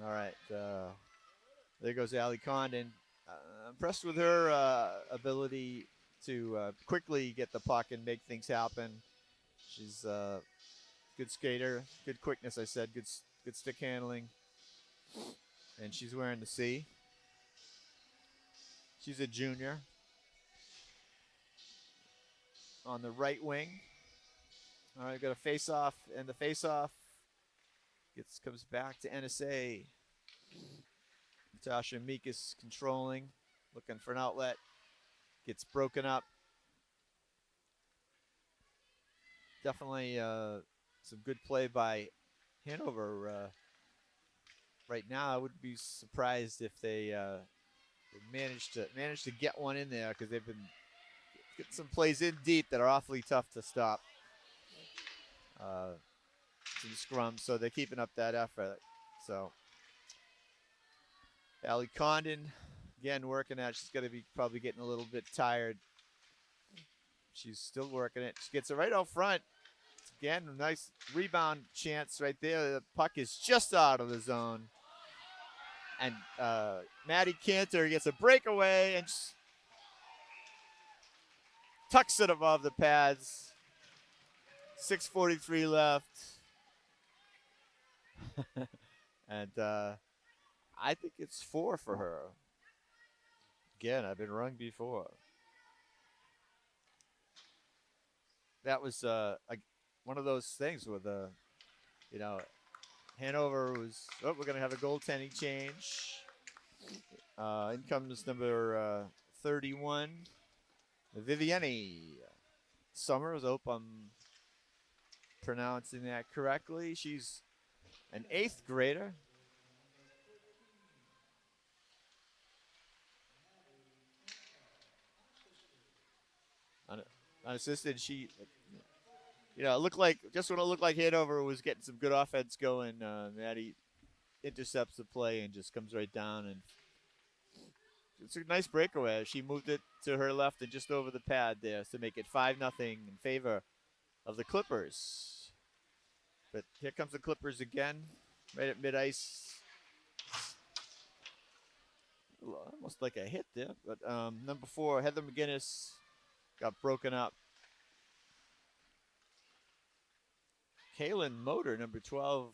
All right. There goes Allie Condon. Impressed with her ability to quickly get the puck and make things happen. She's a good skater, good quickness. I said good stick handling, and she's wearing the C. She's a junior on the right wing. All right, got a face-off, and the face-off comes back to NSA. Natasha Mikas controlling, looking for an outlet. Gets broken up. Definitely some good play by Hanover. Right now, I wouldn't be surprised if they managed to get one in there, because they've been getting some plays in deep that are awfully tough to stop. Some scrums, so they're keeping up that effort. So Allie Condon, again, working at. She's going to be probably getting a little bit tired. She's still working it. She gets it right out front. Again, a nice rebound chance right there. The puck is just out of the zone. And Maddie Cantor gets a breakaway and tucks it above the pads. 6:43 left. And I think it's 4 for her. Again, I've been wrong before. That was one of those things with, Hanover was, we're going to have a goaltending change. In comes number 31, Viviani Summers. I hope I'm pronouncing that correctly. She's an 8th grader. Unassisted, she, it looked like, just when it looked like Hanover was getting some good offense going, Maddie intercepts the play and just comes right down, and it's a nice breakaway. She moved it to her left and just over the pad there to make it 5-0 in favor of the Clippers. But here comes the Clippers again, right at mid-ice. Almost like a hit there, but number 4, Heather McGinnis, got broken up. Kaylin Motor, number 12,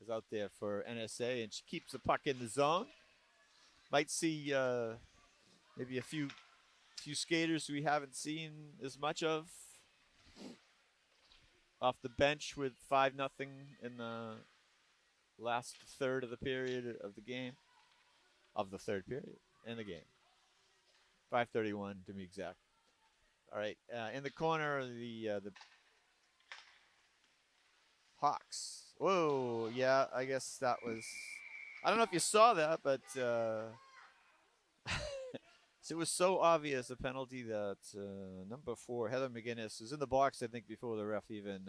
is out there for NSA, and she keeps the puck in the zone. Might see maybe a few skaters we haven't seen as much of off the bench with 5-0 in the last third of the period of the game, of the third period in the game. 5:31 to be exact. All right, in the corner, the Hawks. Whoa, yeah, I guess that was, I don't know if you saw that, but it was so obvious a penalty that number 4, Heather McGinnis, was in the box, I think, before the ref even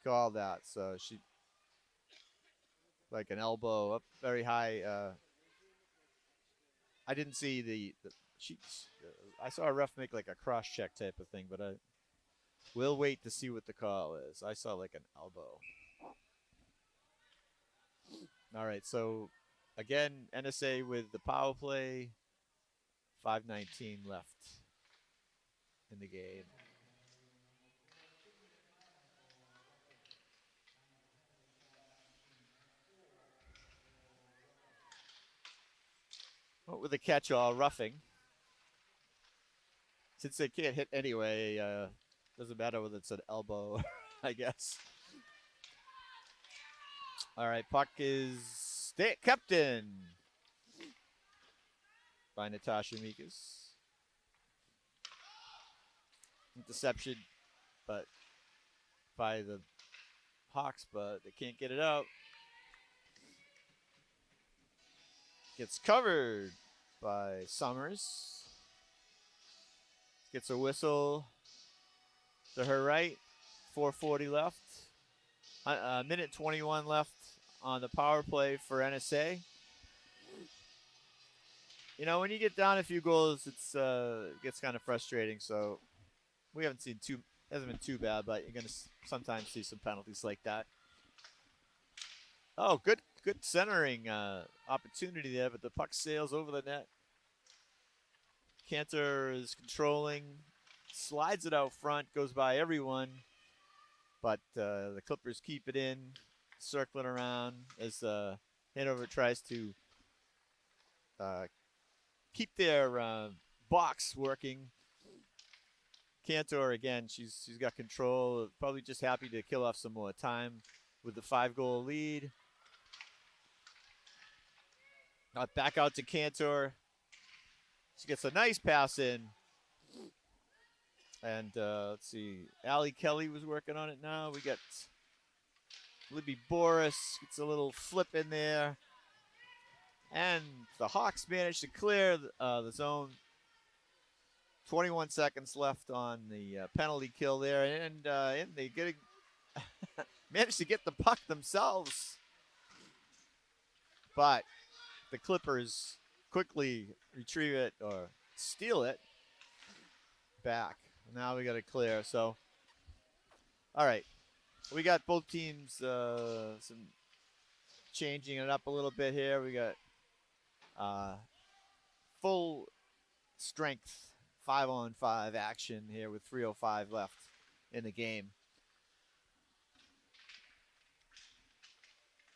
called that. So she, like an elbow up very high. I didn't see the sheets. I saw a ref make like a cross check type of thing, but we'll wait to see what the call is. I saw like an elbow. All right, so again, NSA with the power play. 5:19 left in the game. Well, with a catch-all, roughing. Since they can't hit anyway, doesn't matter whether it's an elbow, I guess. All right, puck is kept in by Natasha Mikas. Interception, but by the Hawks, but they can't get it out. Gets covered by Summers. Gets a whistle to her right. 4:40 left. Minute 21 left on the power play for NSA. When you get down a few goals, it gets kind of frustrating. So we haven't seen hasn't been too bad, but you're going to sometimes see some penalties like that. Oh, good centering opportunity there, but the puck sails over the net. Cantor is controlling, slides it out front, goes by everyone, but the Clippers keep it in, circling around as Hanover tries to keep their box working. Cantor again, she's got control. Probably just happy to kill off some more time with the 5-goal lead. Back out to Cantor. She gets a nice pass in. And let's see, Allie Kelly was working on it now. We got Libby Boris gets a little flip in there. And the Hawks managed to clear the zone. 21 seconds left on the penalty kill there. And they managed to get the puck themselves. But the Clippers quickly retrieve it or steal it back. Now we got to clear. So, all right. We got both teams some changing it up a little bit here. We got full strength 5-on-5 action here with 3:05 left in the game.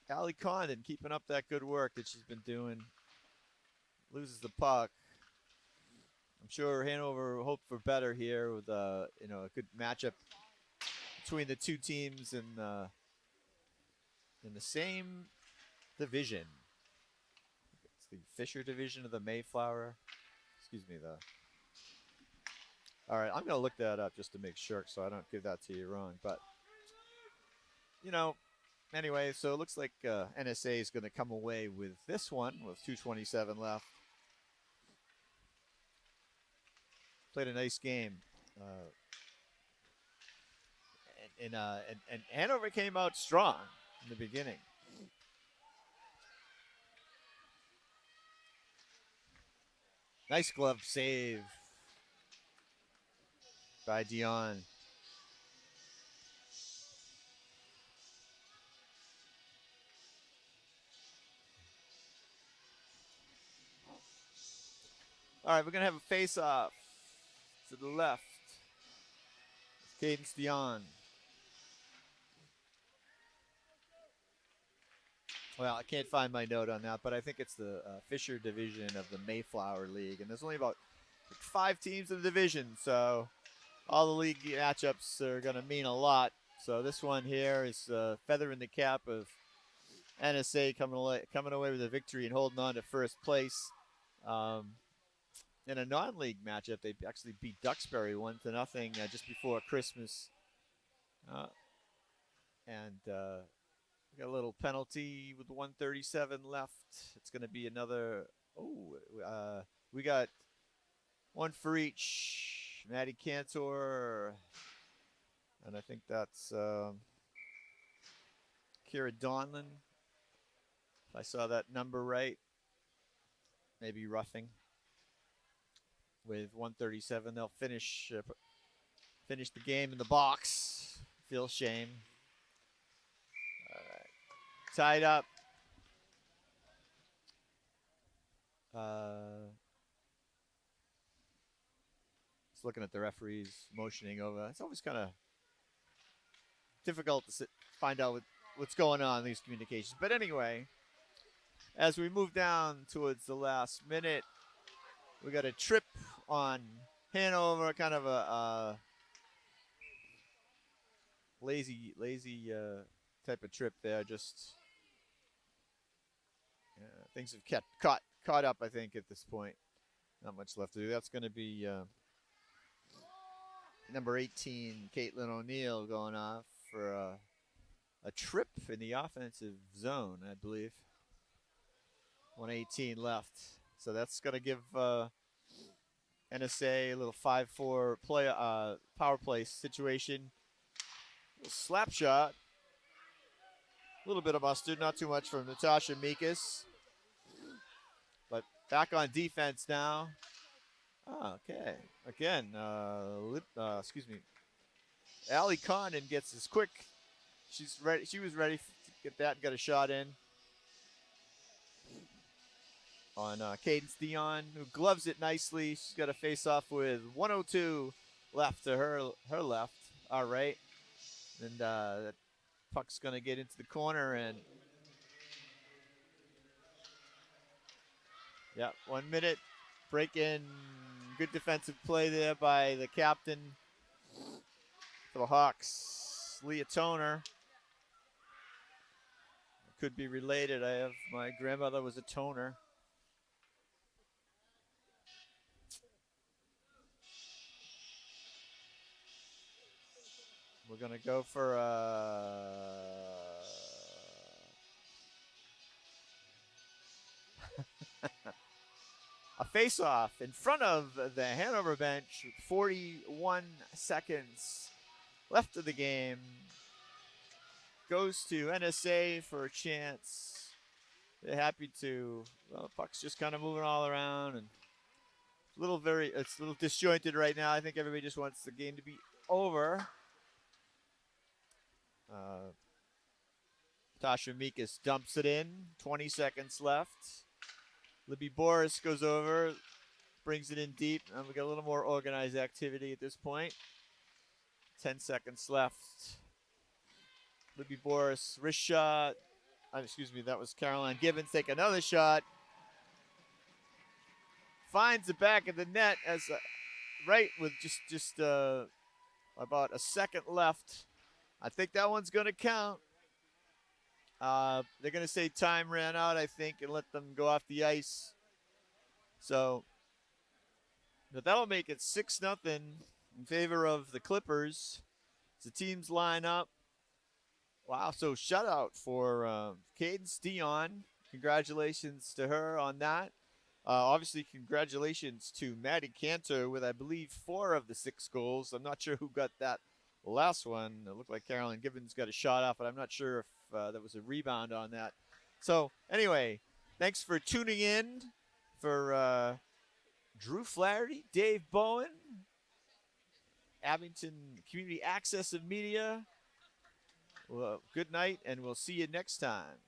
Allie Condon keeping up that good work that she's been doing. Loses the puck. I'm sure Hanover hoped for better here with a good matchup between the two teams in the same division. It's the Fisher division of the Mayflower. Excuse me, all right, I'm going to look that up just to make sure so I don't give that to you wrong. But, anyway, so it looks like NSA is going to come away with this one with 2:27 left. Played a nice game. And Hanover came out strong in the beginning. Nice glove save by Dion. All right, we're going to have a face-off to the left. Cadence Dion. Well, I can't find my note on that, but I think it's the Fisher division of the Mayflower League. And there's only about 5 teams in the division, so all the league matchups are going to mean a lot. So this one here is feather in the cap of NSA coming away with a victory and holding on to first place. In a non-league matchup, they actually beat Duxbury 1-0 just before Christmas. And we got a little penalty with 1:37 left. It's going to be another. We got one for each. Maddie Cantor, and I think that's Kira Donlin. If I saw that number right, maybe roughing. With 1:37, they'll finish the game in the box. Feel shame. All right, tied up. Just looking at the referees motioning over. It's always kind of difficult to find out what's going on in these communications. But anyway, as we move down towards the last minute, we got a trip on Hanover, kind of a lazy type of trip there. Just things have kept caught up, I think, at this point. Not much left to do. That's going to be number 18, Caitlin O'Neill, going off for a trip in the offensive zone, I believe. 1:18 left. So that's going to give NSA a little 5-4 power play situation. Little slap shot. A little bit of mustard, not too much from Natasha Mikas. But back on defense now. Okay. Again, excuse me. Allie Condon gets this quick. She's ready. She was ready get that, got a shot in on Cadence Dion, who gloves it nicely. She's got a face-off with 1:02 left to her left, our right. And that puck's going to get into the corner, and yeah, 1 minute break in. Good defensive play there by the captain for the Hawks, Leah Toner. Could be related. My grandmother was a toner. We're going to go for a face-off in front of the Hanover bench with 41 seconds left of the game. Goes to NSA for a chance. They're happy to. Well, the puck's just kind of moving all around, and it's a little disjointed right now. I think everybody just wants the game to be over. Tasha Mikas dumps it in. 20 seconds left. Libby Boris goes over, brings it in deep, and we got a little more organized activity at this point. 10 seconds left. Libby Boris, wrist shot. Excuse me, that was Caroline Gibbons. Take another shot. Finds the back of the net right with just about a second left. I think that one's going to count. They're going to say time ran out, I think, and let them go off the ice. So, but that'll make it 6-0 in favor of the Clippers. The teams line up. Wow, so shutout for Cadence Dion. Congratulations to her on that. Obviously, congratulations to Maddie Cantor with, I believe, 4 of the 6 goals. I'm not sure who got that last one. It looked like Caroline Gibbons got a shot off, but I'm not sure if there was a rebound on that. So anyway, thanks for tuning in for Drew Flaherty, Dave Bowen, Abington Community Access and Media. Well, good night, and we'll see you next time.